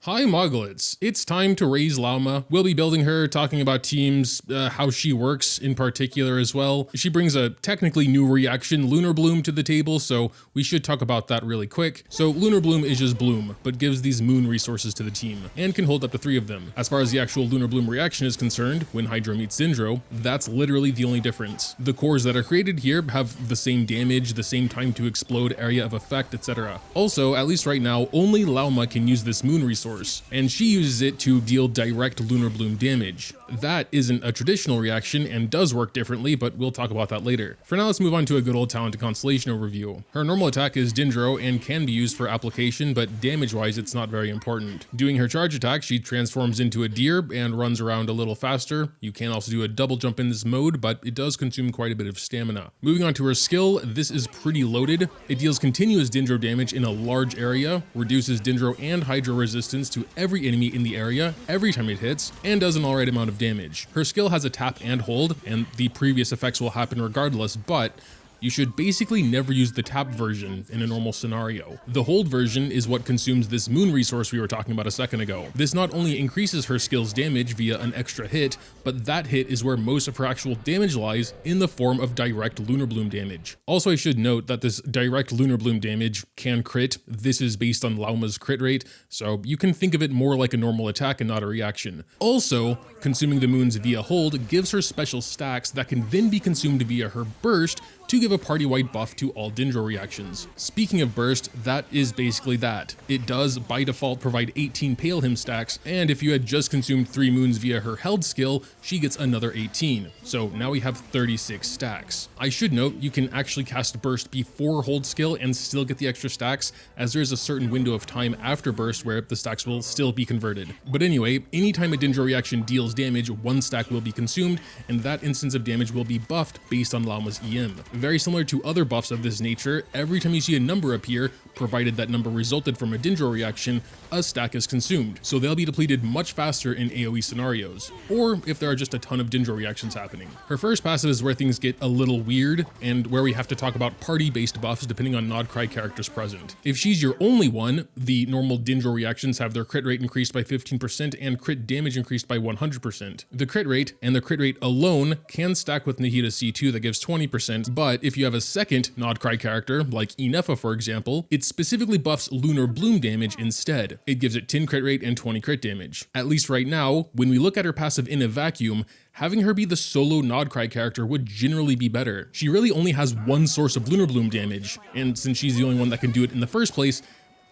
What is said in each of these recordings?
Hi Moglets, it's time to raise Lauma. We'll be building her, talking about teams, how she works in particular as well. She brings a technically new reaction, Lunar Bloom, to the table, so we should talk about that really quick. So Lunar Bloom is just Bloom, but gives these moon resources to the team, and can hold up to 3 of them. As far as the actual Lunar Bloom reaction is concerned, when Hydro meets Dendro, that's literally the only difference. The cores that are created here have the same damage, the same time to explode, area of effect, etc. Also, at least right now, only Lauma can use this moon resource, and she uses it to deal direct Lunar Bloom damage. That isn't a traditional reaction and does work differently, but we'll talk about that later. For now, let's move on to a good old Talented Constellation overview. Her normal attack is Dendro and can be used for application, but damage-wise it's not very important. Doing her charge attack, she transforms into a deer and runs around a little faster. You can also do a double jump in this mode, but it does consume quite a bit of stamina. Moving on to her skill, this is pretty loaded. It deals continuous Dendro damage in a large area, reduces Dendro and Hydro resistance to every enemy in the area every time it hits, and does an alright amount of damage. Her skill has a tap and hold, and the previous effects will happen regardless, but you should basically never use the tap version in a normal scenario. The hold version is what consumes this moon resource we were talking about a second ago. This not only increases her skill's damage via an extra hit, but that hit is where most of her actual damage lies in the form of direct Lunar Bloom damage. Also, I should note that this direct Lunar Bloom damage can crit. This is based on Lauma's crit rate, so you can think of it more like a normal attack and not a reaction. Also, consuming the moons via hold gives her special stacks that can then be consumed via her burst to give a party-wide buff to all Dendro reactions. Speaking of burst, that is basically that. It does, by default, provide 18 Pale Him stacks, and if you had just consumed 3 moons via her held skill, she gets another 18. So now we have 36 stacks. I should note, you can actually cast burst before hold skill and still get the extra stacks, as there is a certain window of time after burst where the stacks will still be converted. But anyway, anytime a Dendro reaction deals damage, 1 stack will be consumed, and that instance of damage will be buffed based on Lauma's EM. Very similar to other buffs of this nature, every time you see a number appear, provided that number resulted from a Dendro reaction, a stack is consumed, so they'll be depleted much faster in AoE scenarios, or if there are just a ton of Dendro reactions happening. Her first passive is where things get a little weird, and where we have to talk about party-based buffs depending on Nodcry characters present. If she's your only one, the normal Dendro reactions have their crit rate increased by 15% and crit damage increased by 100%. The crit rate and the crit rate alone can stack with Nahida C2 that gives 20%, but if you have a second Nodcry character, like Inefa for example, it specifically buffs Lunar Bloom damage instead. It gives it 10 crit rate and 20 crit damage. At least right now, when we look at her passive in a vacuum, having her be the solo Nodcry character would generally be better. She really only has one source of Lunar Bloom damage, and since she's the only one that can do it in the first place,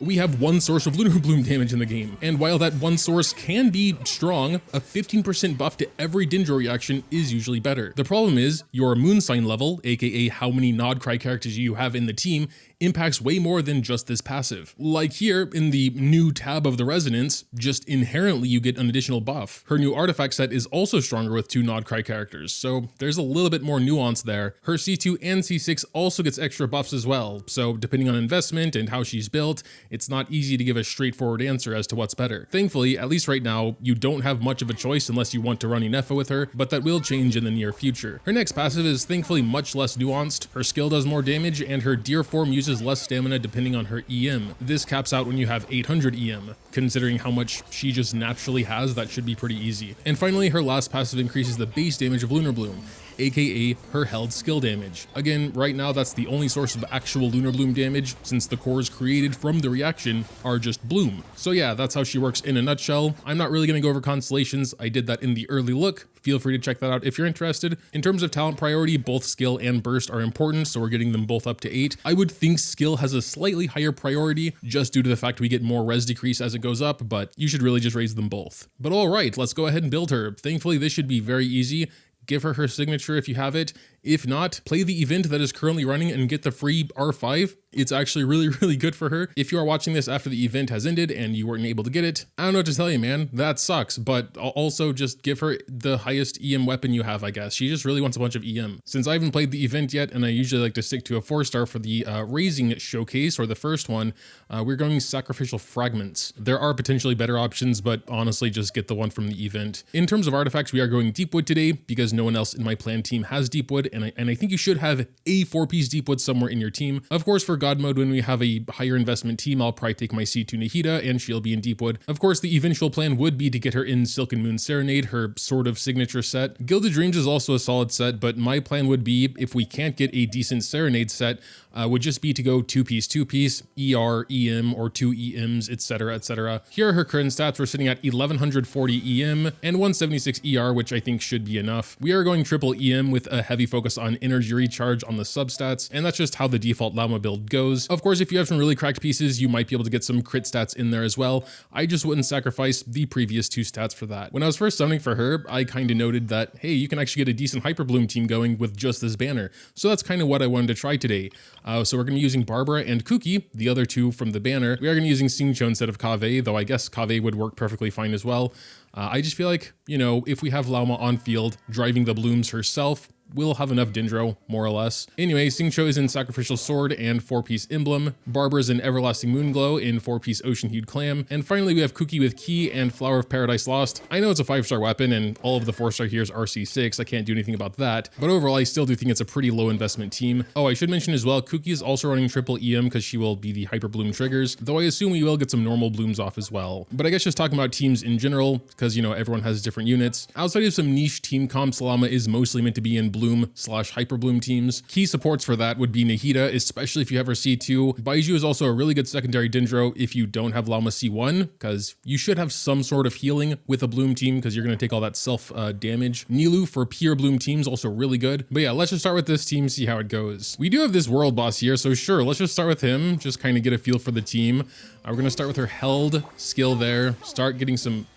we have one source of Lunar Bloom damage in the game. And while that one source can be strong, a 15% buff to every Dendro reaction is usually better. The problem is, your moon sign level, aka how many Nodcry characters you have in the team, impacts way more than just this passive. Like here, in the new tab of the Resonance, just inherently you get an additional buff. Her new artifact set is also stronger with 2 Nodcry characters, so there's a little bit more nuance there. Her C2 and C6 also gets extra buffs as well, so depending on investment and how she's built, it's not easy to give a straightforward answer as to what's better. Thankfully, at least right now, you don't have much of a choice unless you want to run Inefa with her, but that will change in the near future. Her next passive is thankfully much less nuanced. Her skill does more damage, and her deer form uses less stamina depending on her EM. This caps out when you have 800 EM. Considering how much she just naturally has, that should be pretty easy. And finally, her last passive increases the base damage of Lunar Bloom, aka her held skill damage. Again, right now that's the only source of actual Lunar Bloom damage, since the cores created from the reaction are just Bloom. So yeah, that's how she works in a nutshell. I'm not really going to go over constellations, I did that in the early look. Feel free to check that out if you're interested. In terms of talent priority, both skill and burst are important, so we're getting them both up to 8. I would think skill has a slightly higher priority, just due to the fact we get more res decrease as it goes up, but you should really just raise them both. But alright, let's go ahead and build her. Thankfully, this should be very easy. Give her her signature if you have it. If not, play the event that is currently running and get the free R5. It's actually really good for her. If you are watching this after the event has ended and you weren't able to get it, I don't know what to tell you, man. That sucks, but also just give her the highest EM weapon you have, I guess. She just really wants a bunch of EM. Since I haven't played the event yet, and I usually like to stick to a 4-star for the raising showcase, or the first one, we're going Sacrificial Fragments. There are potentially better options, but honestly, just get the one from the event. In terms of artifacts, we are going Deepwood today, because no one else in my plan team has Deepwood, and I think you should have a 4-piece Deepwood somewhere in your team. Of course, for God mode, when we have a higher investment team, I'll probably take my C2 Nahida and she'll be in Deepwood. Of course, the eventual plan would be to get her in Silken Moon Serenade, her sort of signature set. Gilded Dreams is also a solid set, but my plan would be, if we can't get a decent Serenade set, would just be to go 2-piece, ER, EM, or 2 EMs, etc, etc. Here are her current stats. We're sitting at 1140 EM and 176 ER, which I think should be enough. We are going triple EM with a heavy focus on energy recharge on the substats, and that's just how the default Lauma build goes. Of course, if you have some really cracked pieces, you might be able to get some crit stats in there as well. I just wouldn't sacrifice the previous 2 stats for that. When I was first summoning for her, I kind of noted that, hey, you can actually get a decent Hyper Bloom team going with just this banner. So that's kind of what I wanted to try today. So we're going to be using Barbara and Kuki, the other 2 from the banner. We are going to be using Xingqiu instead of Kaveh, though I guess Kaveh would work perfectly fine as well. I just feel like, you know, if we have Lauma on field driving the blooms herself, we'll have enough Dendro, more or less. Anyway, Xingqiu is in Sacrificial Sword and 4-piece Emblem. Barbara's in Everlasting Moonglow in 4-piece Ocean Hued Clam. And finally, we have Kuki with Key and Flower of Paradise Lost. I know it's a 5-star weapon and all of the 4-star here is RC6. I can't do anything about that. But overall, I still do think it's a pretty low investment team. Oh, I should mention as well, Kuki is also running triple EM because she will be the Hyper Bloom triggers, though I assume we will get some normal blooms off as well. But I guess just talking about teams in general, because, you know, everyone has different units. Outside of some niche team comps, Lauma is mostly meant to be in Bloom/Hyper Bloom teams. Key supports for that would be Nahida, especially if you have her C2. Baiju is also a really good secondary Dendro if you don't have Lauma C1, because you should have some sort of healing with a Bloom team because you're going to take all that self damage. Nilu for pure Bloom teams, also really good. But yeah, let's just start with this team, see how it goes. We do have this world boss here, so sure, let's just start with him, just kind of get a feel for the team. We're going to start with her held skill there, start getting some...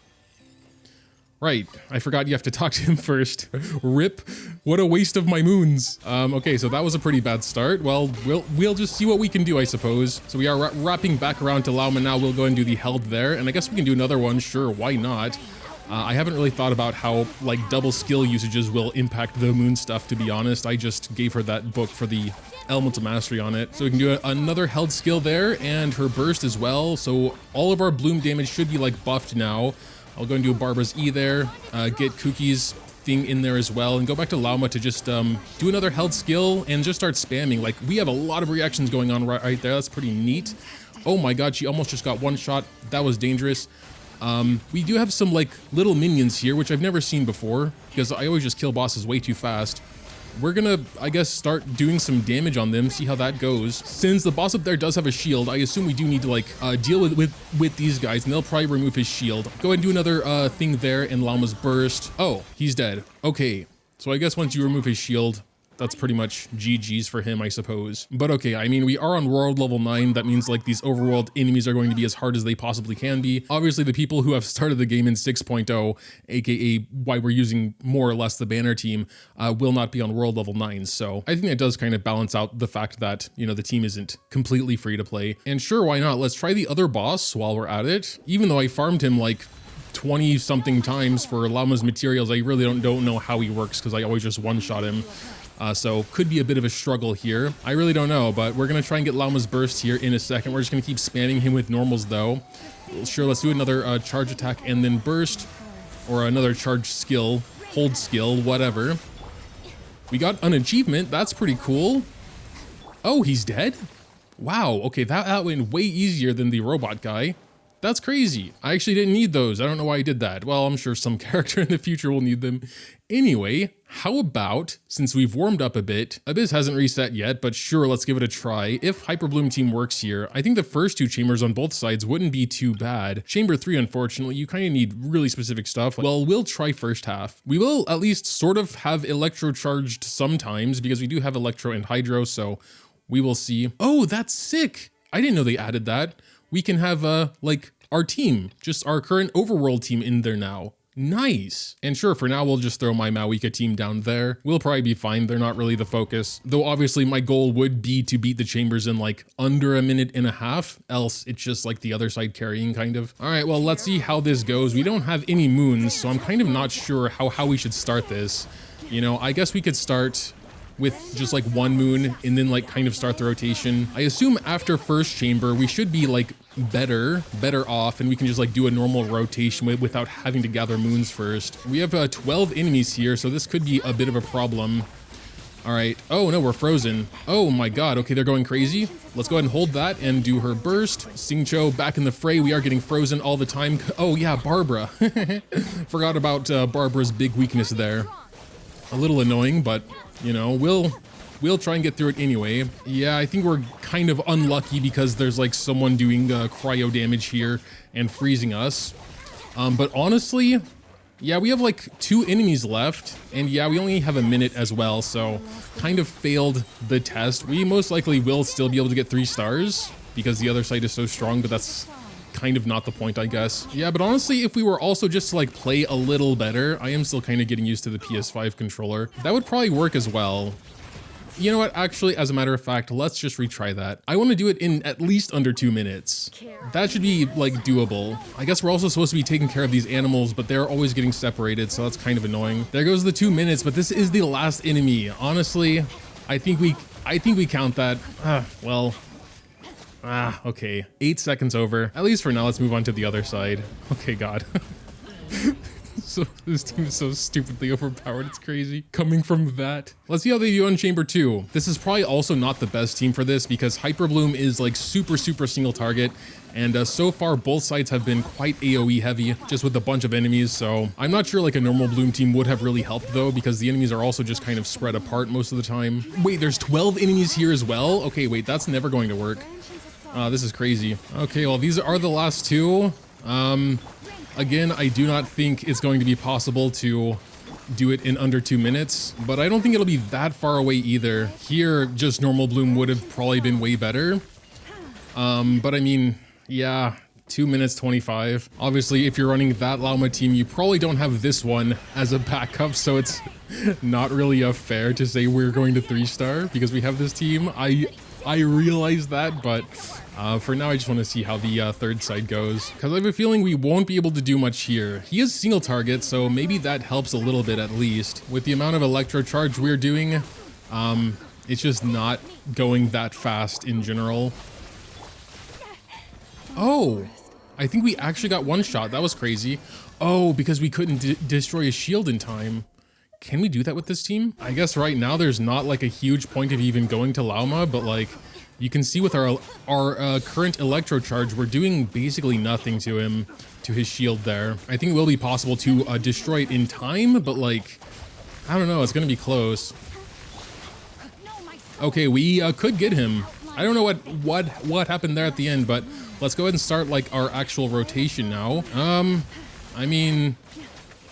Right, I forgot you have to talk to him first. Rip, what a waste of my moons. Okay, so that was a pretty bad start. Well, we'll just see what we can do, I suppose. So we are wrapping back around to Lauma now. We'll go and do the held there, and I guess we can do another one. Sure, why not? I haven't really thought about how like double skill usages will impact the moon stuff, to be honest. I just gave her that book for the Elemental Mastery on it. So we can do another held skill there and her burst as well. So all of our bloom damage should be like buffed now. I'll go and do a Barbara's E there, get Kuki's thing in there as well, and go back to Lauma to just do another held skill and just start spamming. Like, we have a lot of reactions going on right there. That's pretty neat. Oh my god, she almost just got one shot. That was dangerous. We do have some like little minions here, which I've never seen before, because I always just kill bosses way too fast. We're gonna, I guess, start doing some damage on them, see how that goes. Since the boss up there does have a shield, I assume we do need to like deal with these guys, and they'll probably remove his shield. Go ahead and do another thing there in Lauma's burst. Oh, he's dead. Okay, so I guess once you remove his shield, that's pretty much GG's for him, I suppose. But okay, I mean, we are on world level 9. That means like these overworld enemies are going to be as hard as they possibly can be. Obviously, the people who have started the game in 6.0, aka why we're using more or less the banner team, will not be on world level 9. So I think that does kind of balance out the fact that, you know, the team isn't completely free to play. And sure, why not? Let's try the other boss while we're at it. Even though I farmed him like 20 something times for Lauma's materials, I really don't know how he works because I always just one-shot him. So could be a bit of a struggle here. I really don't know, but we're going to try and get Lauma's burst here in a second. We're just going to keep spamming him with normals though. Sure, let's do another charge attack and then burst, or another charge skill, hold skill, whatever. We got an achievement. That's pretty cool. Oh, he's dead? Wow, okay, that went way easier than the robot guy. That's crazy. I actually didn't need those. I don't know why I did that. Well, I'm sure some character in the future will need them. Anyway, how about, since we've warmed up a bit, Abyss hasn't reset yet, but sure, let's give it a try. If Hyper Bloom team works here, I think the first 2 chambers on both sides wouldn't be too bad. Chamber 3, unfortunately, you kind of need really specific stuff. Well, we'll try first half. We will at least sort of have Electro charged sometimes, because we do have Electro and Hydro, so we will see. Oh, that's sick! I didn't know they added that. We can have, like, our team, just our current overworld team in there now. Nice. And sure, for now, we'll just throw my Mawika team down there. We'll probably be fine. They're not really the focus. Though, obviously, my goal would be to beat the chambers in, like, under a minute and a half. Else, it's just, like, the other side carrying, kind of. All right, well, let's see how this goes. We don't have any moons, so I'm kind of not sure how we should start this. You know, I guess we could start with just like 1 moon and then like kind of start the rotation. I assume after first chamber, we should be like better off, and we can just like do a normal rotation without having to gather moons first. We have 12 enemies here, so this could be a bit of a problem. All right. Oh no, we're frozen. Oh my god. Okay, they're going crazy. Let's go ahead and hold that and do her burst. Xingqiu back in the fray. We are getting frozen all the time. Oh yeah, Barbara. Forgot about Barbara's big weakness there. A little annoying, but you know, we'll try and get through it anyway. Yeah, I think we're kind of unlucky because there's like someone doing cryo damage here and freezing us. But honestly, yeah, we have like 2 enemies left, and yeah, we only have a minute as well, so kind of failed the test. We most likely will still be able to get 3 stars because the other side is so strong, but that's kind of not the point, I guess. Yeah, but honestly, if we were also just to like play a little better, I am still kind of getting used to the PS5 controller. That would probably work as well. You know what, actually, as a matter of fact, let's just retry that. I want to do it in at least under 2 minutes. That should be, like, doable. I guess we're also supposed to be taking care of these animals, but they're always getting separated, so that's kind of annoying. There goes the 2 minutes, but this is the last enemy. Honestly, I think we count that. Okay. 8 seconds over. At least for now, let's move on to the other side. Okay, God. So this team is so stupidly overpowered, it's crazy. Coming from that. Let's see how they do on Chamber 2. This is probably also not the best team for this because Hyper Bloom is like super single target. And so far, both sides have been quite AoE heavy, just with a bunch of enemies. So I'm not sure like a normal Bloom team would have really helped though, because the enemies are also just kind of spread apart most of the time. Wait, there's 12 enemies here as well? Okay, wait, that's never going to work. This is crazy. Okay, well, these are the last 2. Again, I do not think it's going to be possible to do it in under 2 minutes, but I don't think it'll be that far away either. Here, just normal Bloom would have probably been way better. But I mean, yeah, 2 minutes 25. Obviously, if you're running that Lauma team, you probably don't have this one as a backup, so it's not really fair to say we're going to 3-star because we have this team. I realize that, but for now, I just want to see how the third side goes, because I have a feeling we won't be able to do much here. He is single target, so maybe that helps a little bit at least. With the amount of electro charge we're doing, it's just not going that fast in general. Oh, I think we actually got one shot. That was crazy. Oh, because we couldn't destroy his shield in time. Can we do that with this team? I guess right now there's not like a huge point of even going to Lauma, but like you can see with our current electro charge, we're doing basically nothing to him, to his shield there. I think it will be possible to destroy it in time, but like, I don't know, it's gonna be close. Okay, we could get him. I don't know what happened there at the end, but let's go ahead and start like our actual rotation now. I mean,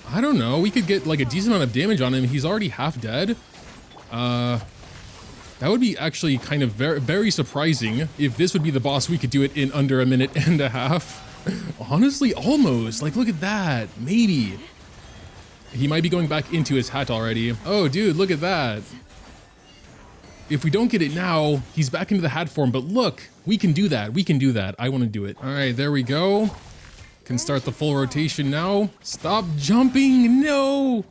I don't know. We could get like a decent amount of damage on him. He's already half dead. That would be actually kind of very surprising if this would be the boss. We could do it in under a minute and a half. Honestly, almost. Like, look at that. Maybe. He might be going back into his hat already. Oh, dude, look at that. If we don't get it now, he's back into the hat form. But look, we can do that. We can do that. I want to do it. All right, there we go. Can start the full rotation now. Stop jumping. No.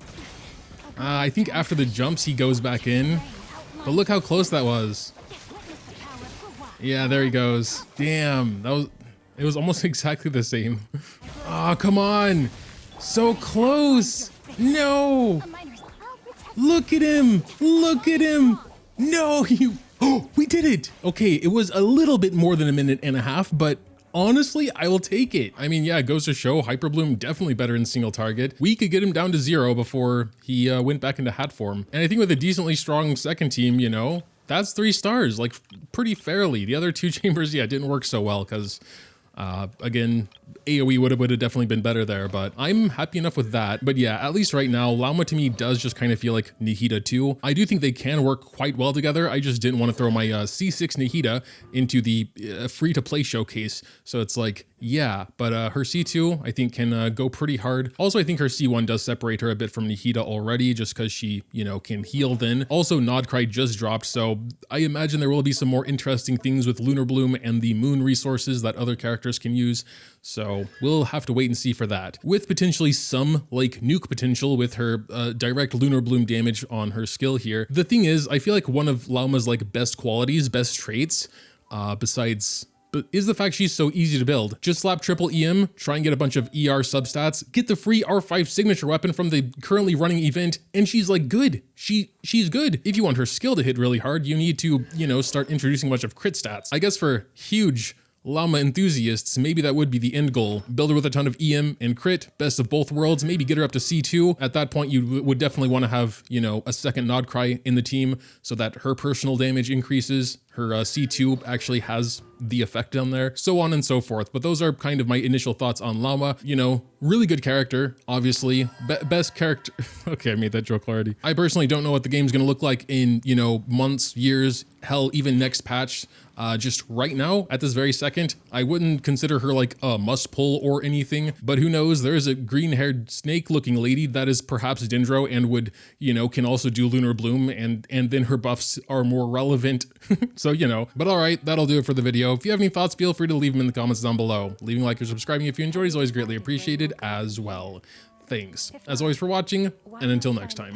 I think after the jumps, he goes back in. But look how close that was. Yeah, there he goes. Damn, it was almost exactly the same. Ah, oh, come on. So close. No. Look at him. Look at him. No, we did it. Okay, it was a little bit more than a minute and a half, but honestly, I will take it. I mean, yeah, it goes to show Hyper Bloom definitely better in single target. We could get him down to 0 before he went back into hat form. And I think with a decently strong second team, you know, that's 3 stars, like pretty fairly. The other 2 chambers, yeah, didn't work so well because, again, AoE would have definitely been better there, but I'm happy enough with that. But yeah, at least right now, Lauma to me does just kind of feel like Nihida too. I do think they can work quite well together. I just didn't want to throw my C6 Nihida into the free-to-play showcase. So it's like, yeah, but her C2 I think can go pretty hard. Also, I think her C1 does separate her a bit from Nihida already just because she, you know, can heal then. Also, Nodcry just dropped, so I imagine there will be some more interesting things with Lunar Bloom and the moon resources that other characters can use. So we'll have to wait and see for that. With potentially some like nuke potential with her direct Lunar Bloom damage on her skill here. The thing is, I feel like one of Lauma's like best qualities, best traits, besides but is the fact she's so easy to build. Just slap triple EM, try and get a bunch of ER substats, get the free R5 signature weapon from the currently running event, and she's like good. She's good. If you want her skill to hit really hard, you need to, you know, start introducing a bunch of crit stats. I guess for huge Lauma enthusiasts, maybe that would be the end goal. Build her with a ton of EM and crit, best of both worlds, maybe get her up to C2. At that point, you would definitely want to have, you know, a second Nodcry in the team so that her personal damage increases. Her C2 actually has the effect down there, so on and so forth. But those are kind of my initial thoughts on Lauma. You know, really good character, obviously. Best character. Okay, I made that joke already. I personally don't know what the game's gonna look like in, you know, months, years, hell, even next patch. Just right now, at this very second, I wouldn't consider her like a must pull or anything, but who knows? There is a green haired snake looking lady that is perhaps Dendro and would, you know, can also do Lunar Bloom, and then her buffs are more relevant. So, you know, but all right, that'll do it for the video. If you have any thoughts, feel free to leave them in the comments down below. Leaving a like or subscribing if you enjoyed is always greatly appreciated as well. Thanks, as always, for watching, and until next time.